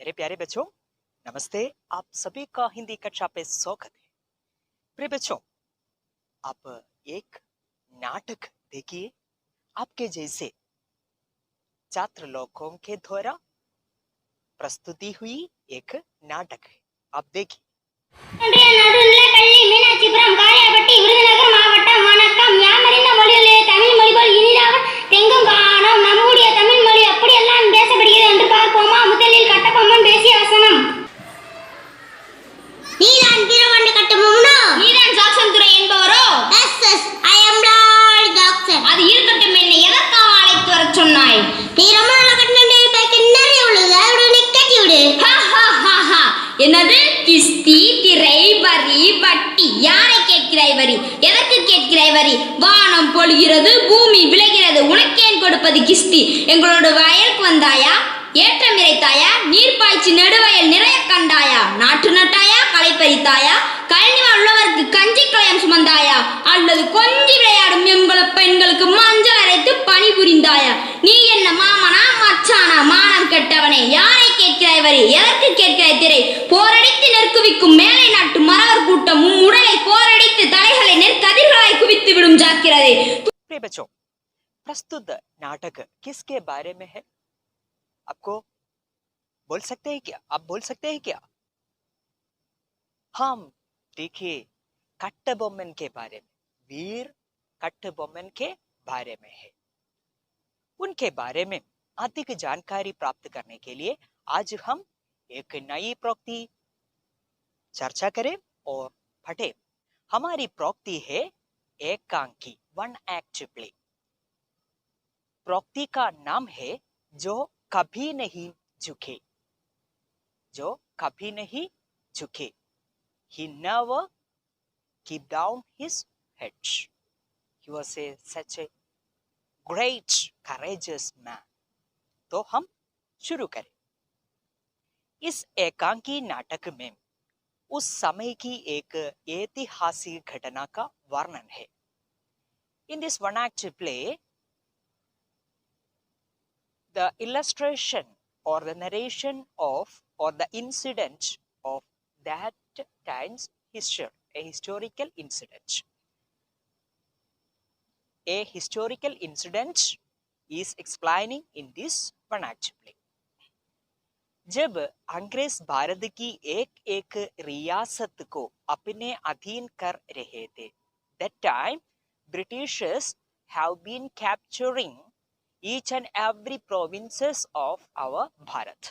मेरे प्यारे बच्चों, नमस्ते। आप सभी का हिंदी कक्षा पे स्वागत है। प्रिय बच्चों, आप एक नाटक देखिए। आपके जैसे छात्र लोगों के द्वारा प्रस्तुति हुई एक नाटक है। आप देखिए। இன்றைய நடுநிலைப்பள்ளி மீனாட்சிபுரம் காளியாபட்டி விருதுநகர் மாவட்டம் வணக்கம். யாமறிந்த மொழியிலே தமிழ் மொழிபோல் இனிதாக எங்கும் காணோம். நம்முடைய தமிழ் மொழி அப்படியெல்லாம் பேசப்படுகிறது என்று பார்ப்போமா? முதலில் கட்டபொம்மன் பேசிய வசனம். நீதான் வீரபாண்டி கட்டபொம்மனோ? நீதான் ஜாக்சன் துரை என்பவரோ? எஸ், ஐ அம் லார்ட் ஜாக்சன். அது இருக்கட்டும், என்னை எதற்காக அழைத்து வரச் சொன்னாய்? நீ ரொம்ப நாளா கட்டின பேக்கெட் நிறைய உள்ளது, அவருடைய கட்டி விடு. என்னது? கிஸ்தி, திரை, வரி, வட்டி. யாரை கேட்கிறாய் வரி? எதற்கு கேட்கிறாய் வரி? வானம் பொழிகிறது, பூமி விளைகிறது, உனக்கேன் கொடுப்பது கிஸ்தி? எங்களோட வயலுக்கு வந்தாயா? ஏற்றம் இறைத்தாயா? நீர் பாய்ச்சி நெடுவயல் நிறைய கண்டாயா? நாற்று நட்டாயா? களை பறித்தாயா? கழனிவா உள்ளவருக்கு கஞ்சி களையம் சுமந்தாயா? அல்லது கொஞ்சி விளையாடும் எங்கள பெண்களுக்கு மஞ்சள் அரைத்து பணி புரிந்தாயா? நீ என்ன மாமனா மச்சானா? மானம் கெட்டவனே, யாரை கேட்கிறாய் வரி? எதற்கு கேட்கிறாய் திரை? போரடித்து நெற்குவிக்கும் மேலை நாட்டு மறவர் கூட்டம் உடலை போரடித்து தலைகளை நெற்கதிர்களாய் குவித்து விடும் ஜாக்கிரதை. प्रिय बच्चों, प्रस्तुत नाटक किसके बारे में है? आपको बोल सकते हैं क्या? आप बोल सकते हैं क्या? हम देखिए, कट्टबोम्मन के बारे में, वीर कट्टबोम्मन के बारे में है। उनके बारे में अधिक जानकारी प्राप्त करने के लिए आज हम एक नई प्रोक्ति चर्चा करें और पढ़े। हमारी प्रोक्ति है एकांकी, वन एक्ट प्ले। प्रोक्ति का नाम है जो कभी नहीं झुके। जो कभी नहीं झुके। He never keep down his head. He was such a great, courageous man. तो हम शुरू करें। इस एकांकी नाटक में उस समय की एक ऐतिहासिक घटना का वर्णन है। In this one act play, the illustration or the narration of or the incident of that time's history, a historical incident. A historical incident is explaining in this one act play. जब अंग्रेज भारत की एक एक रियासत को अपने अधीन कर रहे थे, that time Britishers have been capturing each and every provinces of our Bharat.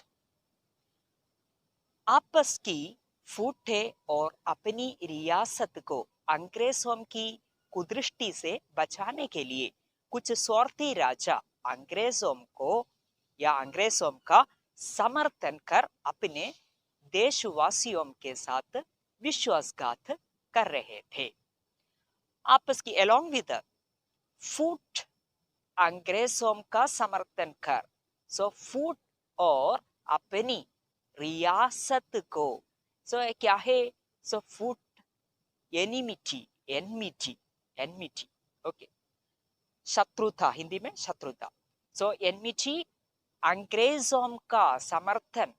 आपस की फूटे और अपनी रियासत को अंग्रेजों की कुदृष्टि से बचाने के लिए कुछ स्वार्थी राजा अंग्रेजों को या अंग्रेजों का समर्थन कर अपने देशवासियों के साथ विश्वासघात कर रहे थे। आपस की along with फूट अंग्रेजों का समर्थन कर, सो फूट और अपनी रियासत को, सो क्या है? सो फूट एनिमिटी, एनमिटी, ओके, शत्रुता, हिंदी में शत्रुता। सो एनमिटी, अंग्रेजों का समर्थन,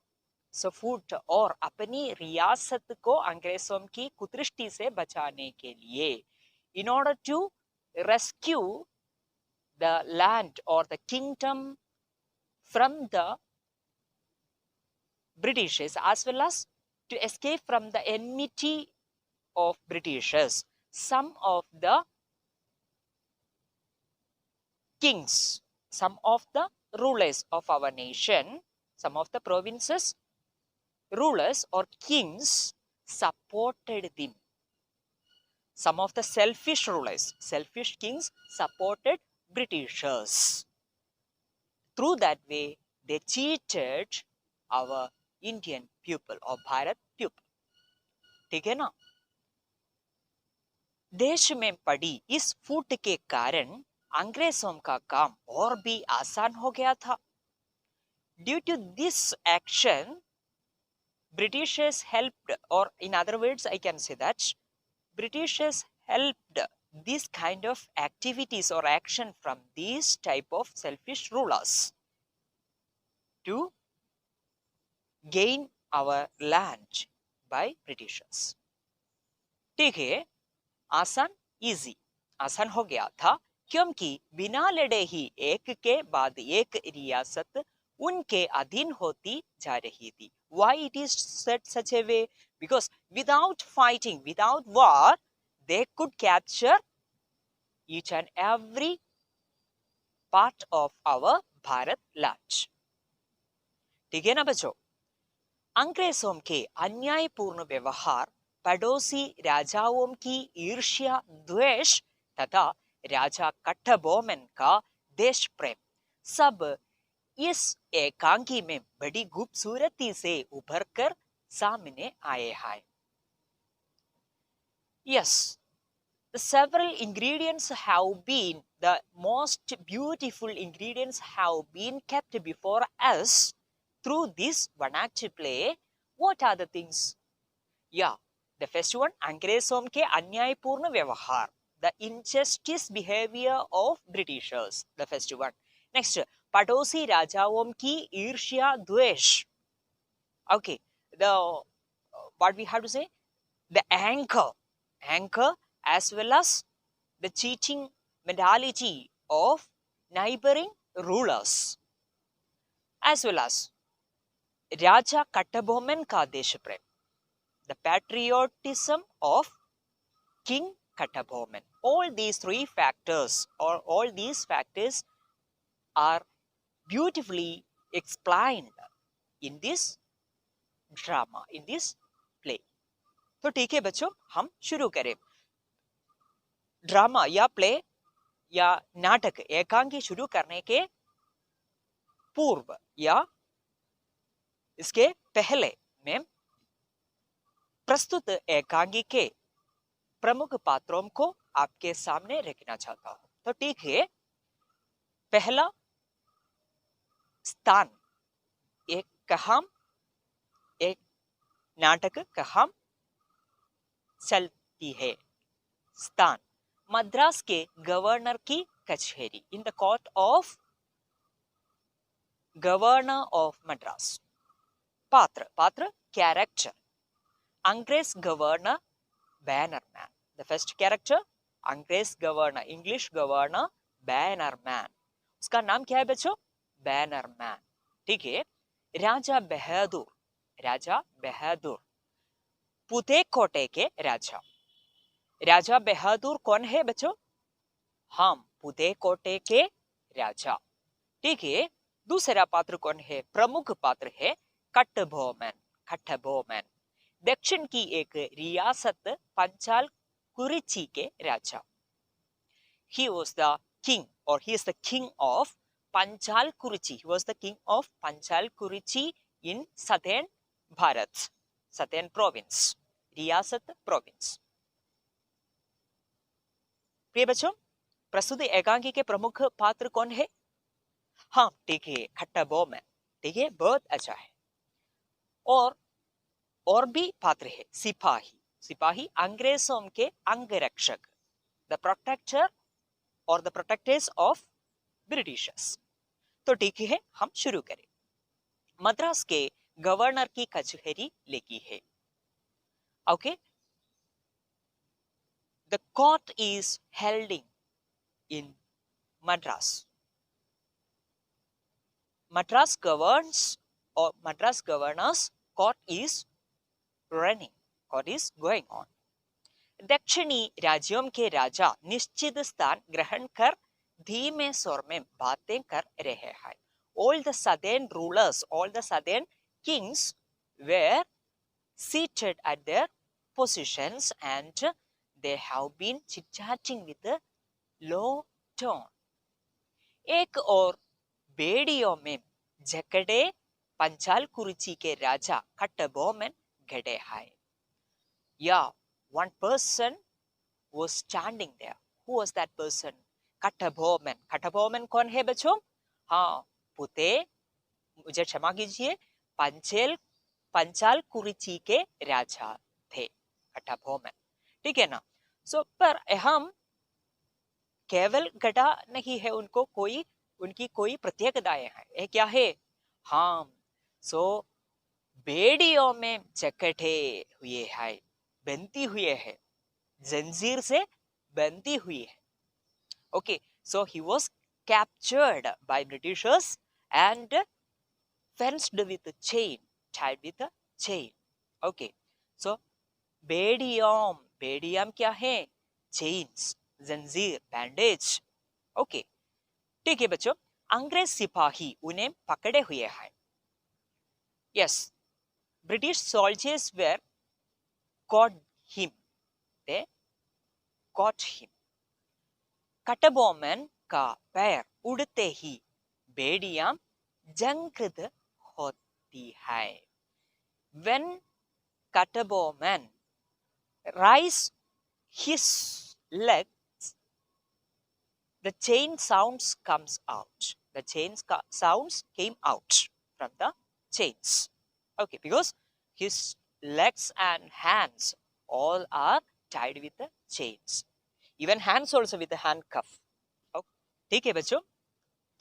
सो फूट और अपनी रियासत को अंग्रेजों की कुदृष्टि से बचाने के लिए, in order to rescue the land or the kingdom from the Britishers, as well as to escape from the enmity of Britishers, some of the kings, some of the rulers of our nation, some of the provinces rulers or kings supported them. Some of the selfish rulers, selfish kings supported Britishers. Through that way, they cheated our Indian people or Bharat people. ठीक है ना? देश में पड़ी इस फूट के कारण अंग्रेजों का काम और भी आसान हो गया था। Due to this action, Britishers helped, or in other words, I can say that Britishers helped this kind of activities or action from these type of selfish rulers to gain our land by Britishers. ठीक है, आसान, easy, आसान हो गया था क्योंकि बिना लड़े ही एक के बाद एक रियासत उनके अधीन होती जा रही थी. Why it is said such a way? Because without fighting, without war, they could capture each and every part of our Bharat land. ठीक है ना बच्चों? अंग्रेजों के अन्यायपूर्ण व्यवहार, पड़ोसी राजाओं की ईर्ष्या, द्वेष तथा राजा कट्टबोमन का देश प्रेम सब इस एकांकी में बड़ी खूबसूरती से उभर कर सामने आए हैं. Yes, the several ingredients have been, the most beautiful ingredients have been kept before us through this one act play. What are the things? Yeah, the first one, अंग्रेजों के अन्यायपूर्ण व्यवहार, the injustice behavior of Britishers, the first one. Next, पड़ोसी राजाओं की ईर्ष्या, द्वेष. Okay, the what we have to say, the anger as well as the cheating mentality of neighboring rulers, as well as राजा कट्टबोमन का देश प्रेम, the patriotism of King Kattabomman. All these three factors, or all these factors, are beautifully explained in this drama, in this play. तो ठीक है बच्चों, हम शुरू करें. Drama या प्ले या नाटक एकांकी शुरू करने के पूर्व या इसके पहले में प्रस्तुत एकांकी के प्रमुख पात्रों को आपके सामने रखना चाहता हूं. तो ठीक है, पहला स्थान, एक कहाम, एक नाटक कहाम चलती है. स्थान, मद्रास के गवर्नर की कचहरी, in the court of governor of Madras. पात्र, कैरेक्टर, अंग्रेज governor Bannerman. The first character, अंग्रेज गवर्नर, इंग्लिश गवर्नर बैनरमैन. उसका नाम क्या है बच्चों? बैनरमैन. ठीक है. राजा बहादुर, पुतेकोटे के राजा. राजा बहादुर कौन है बच्चों? हम पुतेकोटे के राजा. ठीक है. दूसरा पात्र कौन है? प्रमुख पात्र है कट्टबोमन. दक्षिण की एक रियासत पंचाल कुरिची के राजा. He was the king, or he is the king of Panchal Kurichi. He was the king of Panchal Kurichi in southern Bharat, southern province, रियासत province. प्रिय बच्चों, प्रस्तुत एकांकी के प्रमुख पात्र कौन है? हाँ ठीक है, कट्टबोमन. ठीक है, बहुत अच्छा है. और भी पात्र है. सिपाही अंग्रेजों के अंगरक्षक, द प्रोटेक्टर और द प्रोटेक्टर्स ऑफ ब्रिटिशर्स. तो ठीक है, हम शुरू करें. मद्रास के गवर्नर की कचहरी लेकी है. Okay, the court is held in Madras. Madras governor's court is running, court is going on. दक्षिणी राज्यों के राजा निश्चित स्थान ग्रहण कर धीमे स्वर में बातें कर रहे हैं. All the southern rulers, all the southern kings were seated at their positions and they have been chit-chatting with a low tone. एक और बेड़ियों में जकड़े पंचाल कुरिची के राजा कट्टबोमन खड़े हैं. Yeah, one person was standing there. Who was that person? Kattabomman. Kattabomman कौन है बच्चों? हाँ, मुझे क्षमा कीजिए, पंचाल कुरिची के राजा थे कट्टबोमन. ठीक है ना? सो पर हम केवल गढ़ा नहीं है, उनकी कोई प्रत्येकताएं हैं. क्या है? हाँ, सो बेड़ियों में जकड़े हुए हैं, बंधी हुए हैं, जंजीर से बंधी हुई है. Okay, so he was captured by Britishers and fenced with a chain, tied with a chain. Okay, so बेड़ियों, बेड़ियाम क्या है? Chains, जंजीर, bandage. Okay, ठीक है बच्चों. अंग्रेज सिपाही उन्हें पकड़े हुए हैं. Yes, British soldiers were caught him. They caught him. कटबोमन का पैर उड़ते ही बेड़ियां जंकृत होती है. When Kataboman raised his legs, the chain sounds comes out. The sounds came out from the chains. Okay, because his legs and hands all are tied with the chains. Even hands also with a handcuff. Okay, ठीक है बच्चों,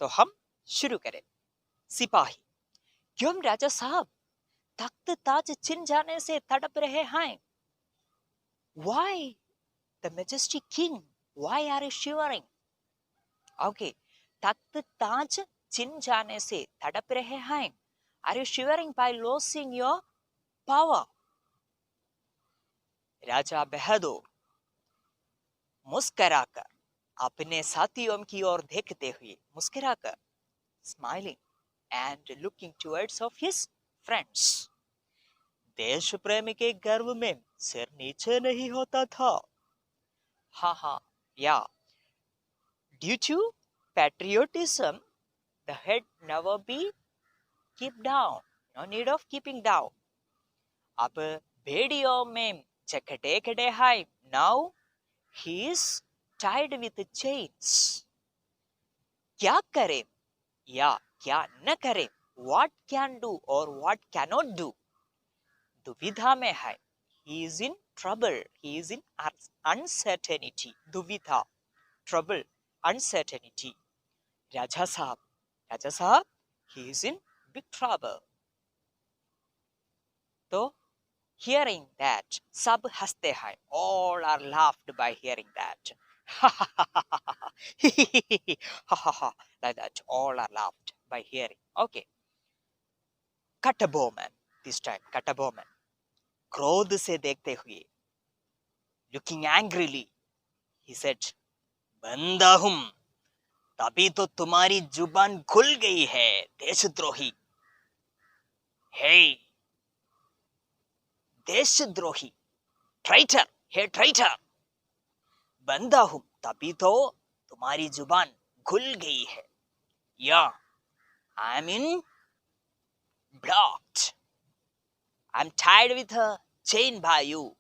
तो हम शुरू करें. सिपाही, क्यों राजा साहब तख्त ताज छिन जाने से तड़प रहे हैं? Why, the majestic king, why are you shivering? Okay, तख्त ताज छिन जाने से तड़प रहे हैं. Are you shivering by losing your power? राजा बहादुर मुस्कुराकर अपने साथियों की ओर देखते हुए, मुस्कुराकर, smiling and looking towards of his friends. देश प्रेम के गर्व में सिर नीचे नहीं होता था. हाँ, yeah. Due to patriotism, the head never be kept down. No need of keeping down. अब बेड़ियों में जकड़े खड़े हैं. Now he is tied with chains. क्या करें या क्या न करें? What can do or what cannot do? दुविधा में है. He is in trouble. He is in uncertainty. दुविधा, trouble, uncertainty. राजा साहब, he is in big trouble. तो hearing that, सब हंसते हैं. All are laughed by hearing that. Like that, all are laughed by hearing. Okay. Kataboman, this time, Kataboman. क्रोध से देखते हुए, looking angrily, he said, बंदा हूं, तभी तो तुम्हारी जुबान खुल गई है, देशद्रोही. Hey, देशद्रोही, traitor, hey traitor. बंदा हूं, तभी तो तुम्हारी जुबान खुल गई है. Yeah, I'm in blocked. I'm tied with a chain by you.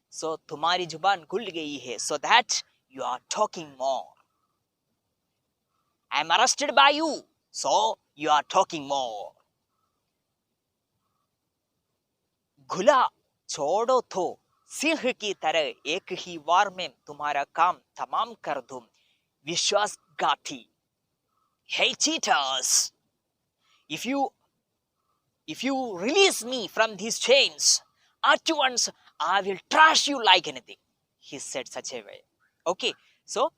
So तुम्हारी जुबान खुल गई है, so that you are talking more. I'm arrested by you, so you are talking more. घुला छोड़ो तो सिंह की तरह एक ही वार में तुम्हारा काम तमाम कर दूं, विश्वासघाती. Hey cheaters, if you release me from these chains, at once I will trash you like anything. He said such a way. Okay, so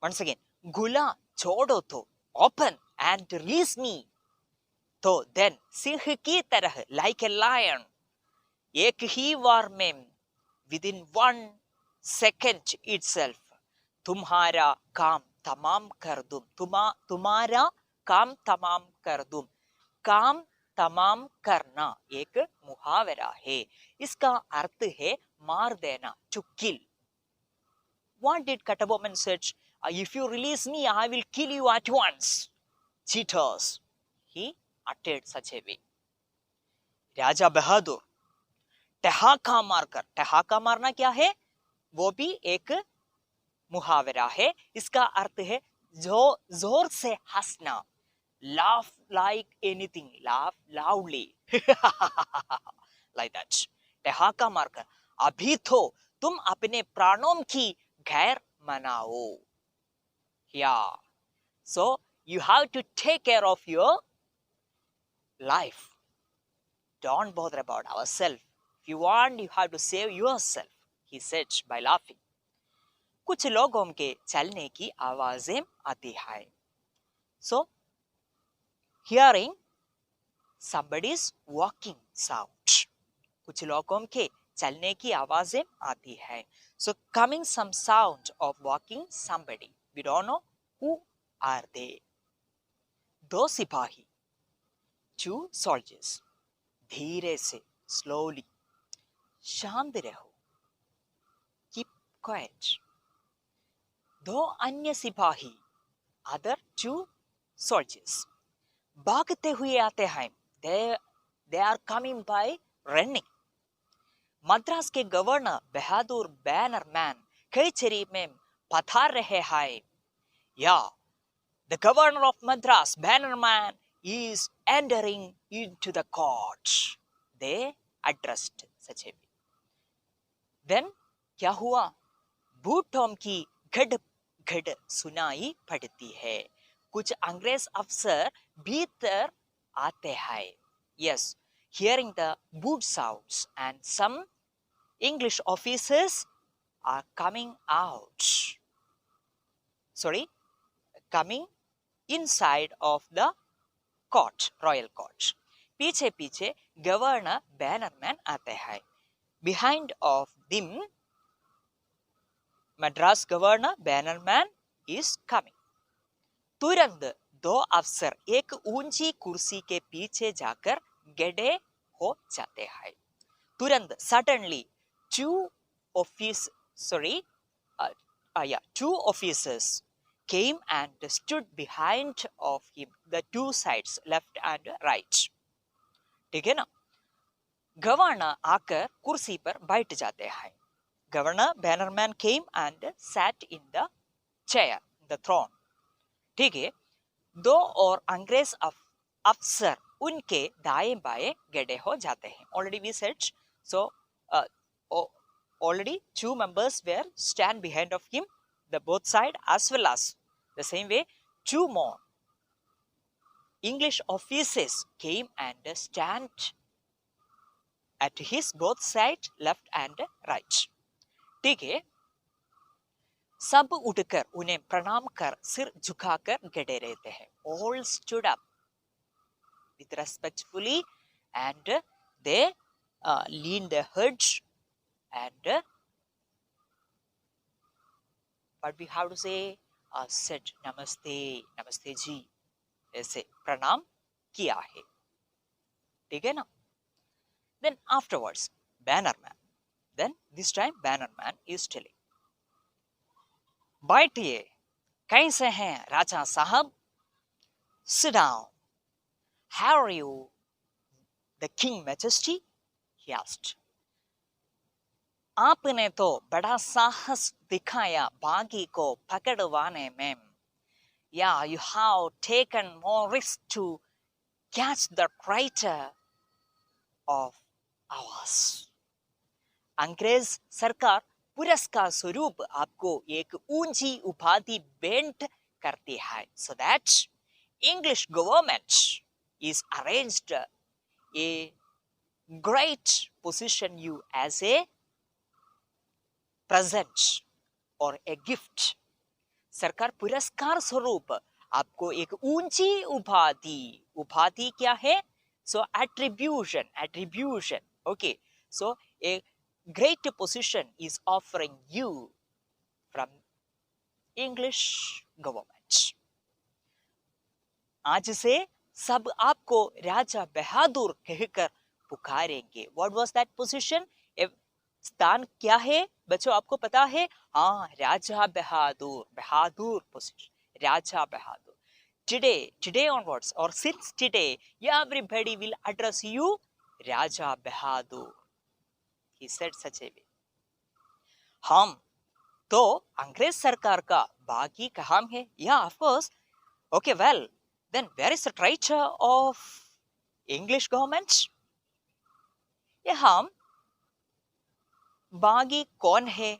once again, gula chodo to, open and release me. तो then Singh की तरह, like a lion, एक ही वार में, within 1 second itself, तुम्हारा काम तमाम कर दूं. तुम्हारा काम तमाम कर दूं. काम तमाम करना एक मुहावरा है. इसका अर्थ है मार देना, to kill. What did Kataboman said? If you release me, I will kill you at once. Cheaters. He uttered such a way. राजा बहादुर ठहाका मारकर, ठहाका मारना क्या है? वो भी एक मुहावरा है. इसका अर्थ है जोर से हंसना. Laugh like anything. Laugh loudly. Like that. ठहाका मारकर, अभी तो तुम अपने प्राणों की खैर मनाओ. Yeah. So you have to take care of your life. don't bother about ourselves. If you want, you have to save yourself, he said by laughing. कुछ लोगों के चलने की आवाजें आती हैं. So, hearing somebody's walking sound. कुछ लोगों के चलने की आवाजें आती हैं. So, coming some sound of walking somebody. We don't know who are they. दो सिपाही, 2 soldiers. धीरे से, slowly. शांत रहो. Keep quiet. दो अन्य सिपाही, other 2 soldiers. भागते हुए आते हैं. They are coming by running. Madras के गवर्नर बहादुर बैनरमैन कचहरी में पधार रहे हैं. Yeah, the governor of Madras, Bannerman, is entering into the court. They addressed Sachevi. Then क्या हुआ? बूटों की घड़ घड़ सुनाई पड़ती है. कुछ अंग्रेज अफसर भीतर आते हैं. Yes, hearing the boot sounds and some English officers are coming out. Sorry, coming inside of the court, royal court. पीछे पीछे गवर्नर बैनरमैन आते हैं. Behind of them, Madras governor Bannerman is coming. तुरंत दो अफसर एक ऊंची कुर्सी के पीछे जाकर गड़े हो जाते हैं. तुरंत, suddenly, two officers came and stood behind of him, the two sides, left and right. ठीक है ना? गवर्नर आकर कुर्सी पर बैठ जाते हैं. Governor Bannerman came and sat in the chair, the throne. ठीक है? दो और अंग्रेज अफसर उनके दाएं बाएं गड़े हो जाते हैं. Already we said, so already 2 members were stand behind of him, the both side, as well as the same way 2 more English officers came and stand at his both side, left and right. ठीक है? सब उठकर उन्हें प्रणाम कर सिर झुकाकर गड़े रहते हैं. All stood up with respectfully and they leaned their heads and what we have to say, said namaste, namaste ji, ऐसे प्रणाम किया है. ठीक है ना? Then afterwards, Bannerman. Then this time Bannerman is telling, बैठिए, कैसे हैं राजा साहब? Sit down. How are you, the King Majesty? He asked. आपने तो बड़ा साहस दिखाया बागी को पकड़वाने में. Yeah, you have taken more risk to catch the traitor of ours. अंग्रेज सरकार पुरस्कार स्वरूप आपको एक ऊंची उपाधि भेंट करती है. So that English government is arranged a great position you as a present or a gift. सरकार पुरस्कार स्वरूप आपको एक ऊंची उपाधि क्या है? So attribution. Okay. So a great position is offering you from English government. आज से सब आपको राजा बहादुर कहकर पुकारेंगे. What was that position? स्थान क्या है बच्चों, आपको पता है? हाँ, राजा बहादुर position, Raja Bahadur. Today onwards or since today, everybody will address you Raja Bahadur. He said such a way. हम तो अंग्रेज सरकार का बागी काम है. Yeah, of course. Okay, well, then where is the traitor of English government? ये हम बागी कौन है?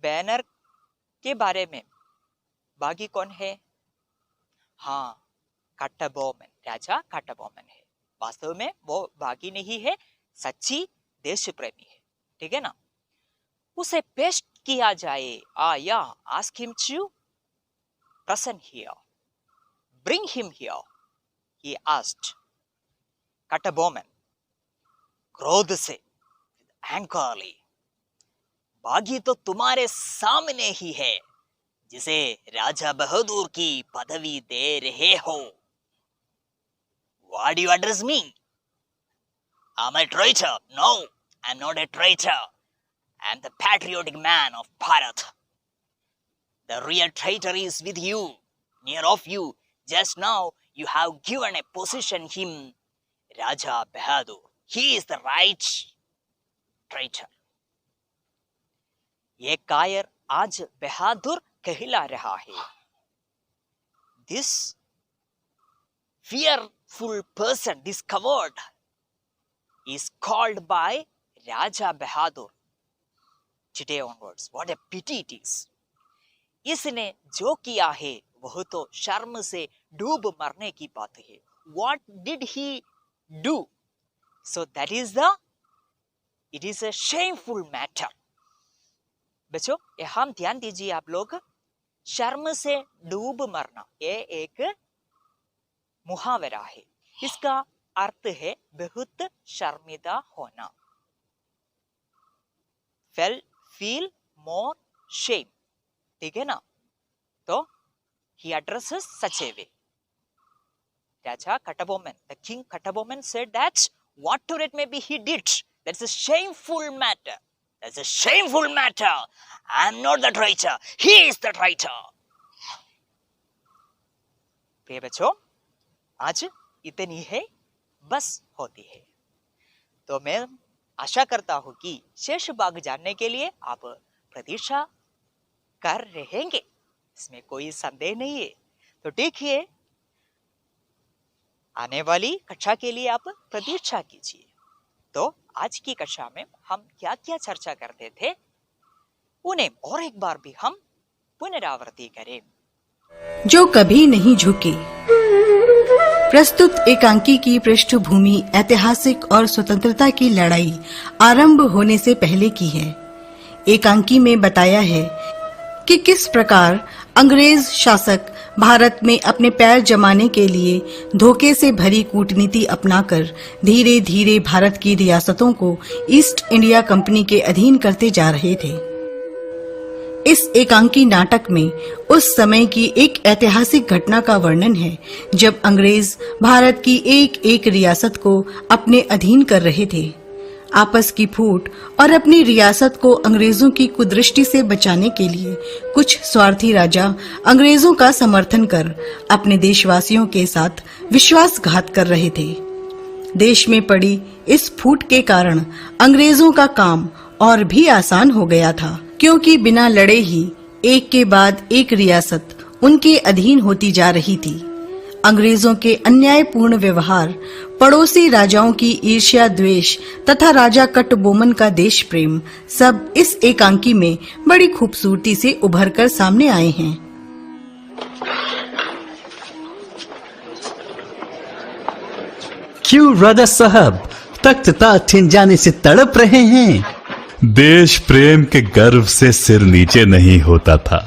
बैनर के बारे में बागी कौन है? हाँ, कट्टबोमन. राजा कटबोमन है। वास्तव में वो बागी नहीं है, सच्ची देश प्रेमी है, ठीक है ना। उसे पेश किया जाए, आया, ask him to present here, bring him here, he asked. कटबोमन क्रोध से, एंग्रली, बागी तो तुम्हारे सामने ही है जिसे राजा बहादुर की पदवी दे रहे हो। Why do you address me? I'm a traitor. No, I'm not a traitor. I'm the patriotic man of Bharat. The real traitor is with you, near of you. Just now, you have given a position him, Raja Bahadur. He is the right traitor. ये कायर आज बहादुर कहला रहा है। This fearful person, this coward, is called by Raja Bahadur today onwards. What a pity it is. इसने जो किया है वह तो शर्म से डूब मरने की बात है। What did he do? So that is it is a shameful matter. बच्चों यहाँ ध्यान दीजिए आप लोग, शर्म से डूब मरना ये एक मुहावरा है। इसका अर्थ है बहुत शर्मिंदा होना। फील मोर शेम, ठीक है ना। तो he addresses such a way. Raja Kataboman, the king Kataboman said that whatever it may be he did, that's a shameful matter. That's a shameful matter. I'm not the traitor. He is the traitor. प्रिय बच्चों, आज इतनी है बस होती है। तो मैं आशा करता हूं कि शेष भाग जानने के लिए आप प्रतीक्षा कर रहेंगे, इसमें कोई संदेह नहीं है। तो ठीक है, आने वाली कक्षा के लिए आप प्रतीक्षा कीजिए। तो आज की कक्षा में हम क्या क्या चर्चा करते थे उन्हें और एक बार भी हम पुनरावृत्ति करें। जो कभी नहीं झुके। प्रस्तुत एकांकी की पृष्ठभूमि ऐतिहासिक और स्वतंत्रता की लड़ाई आरंभ होने से पहले की है। एकांकी में बताया है कि किस प्रकार अंग्रेज शासक भारत में अपने पैर जमाने के लिए धोखे से भरी कूटनीति अपनाकर धीरे धीरे भारत की रियासतों को ईस्ट इंडिया कंपनी के अधीन करते जा रहे थे। इस एकांकी नाटक में उस समय की एक ऐतिहासिक घटना का वर्णन है जब अंग्रेज भारत की एक एक रियासत को अपने अधीन कर रहे थे। आपस की फूट और अपनी रियासत को अंग्रेजों की कुदृष्टि से बचाने के लिए कुछ स्वार्थी राजा अंग्रेजों का समर्थन कर अपने देशवासियों के साथ विश्वासघात कर रहे थे। देश में पड़ी इस फूट के कारण अंग्रेजों का काम और भी आसान हो गया था, क्योंकि बिना लड़े ही एक के बाद एक रियासत उनके अधीन होती जा रही थी। अंग्रेजों के अन्यायपूर्ण व्यवहार, पड़ोसी राजाओं की ईर्ष्या द्वेष तथा राजा कटबोमन का देश प्रेम सब इस एकांकी में बड़ी खूबसूरती से उभरकर सामने आए हैं। क्यों राजा साहब तख्त छिन जाने से तड़प रहे हैं? देश प्रेम के गर्व से सिर नीचे नहीं होता था,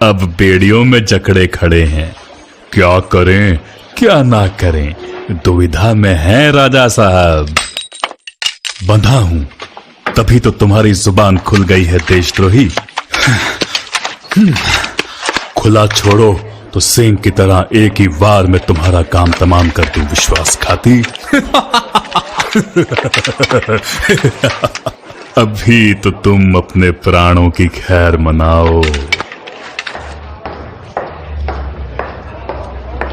अब बेड़ियों में जकड़े खड़े हैं। क्या करें क्या ना करें, दुविधा में हैं राजा साहब। बंधा हूं तभी तो तुम्हारी जुबान खुल गई है देशद्रोही। खुला छोड़ो तो सिंह की तरह एक ही वार में तुम्हारा काम तमाम कर दूं विश्वासघाती। अभी तो तुम अपने प्राणों की खैर मनाओ।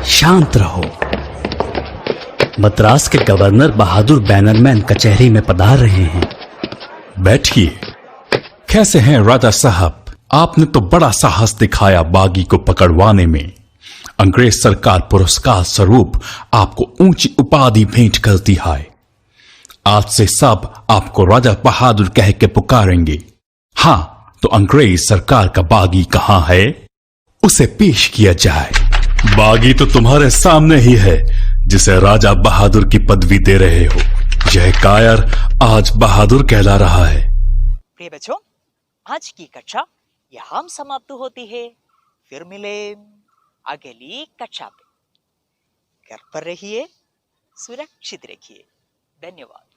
शांत रहो। मद्रास के गवर्नर बहादुर बैनरमैन कचहरी में पधार रहे हैं। बैठिए। कैसे हैं राजा साहब? आपने तो बड़ा साहस दिखाया बागी को पकड़वाने में। अंग्रेज सरकार पुरस्कार स्वरूप आपको ऊंची उपाधि भेंट करती है। आज से सब आपको राजा बहादुर कह के पुकारेंगे। हाँ, तो अंग्रेज सरकार का बागी कहाँ है? उसे पेश किया जाए। बागी तो तुम्हारे सामने ही है, जिसे राजा बहादुर की पदवी दे रहे हो। यह कायर आज बहादुर कहला रहा है। प्रिय बच्चों, आज की कक्षा यहाँ समाप्त होती है। फिर मिले अगली कक्षा पे। घर पर रहिए, सुरक्षित रखिए। धन्यवाद।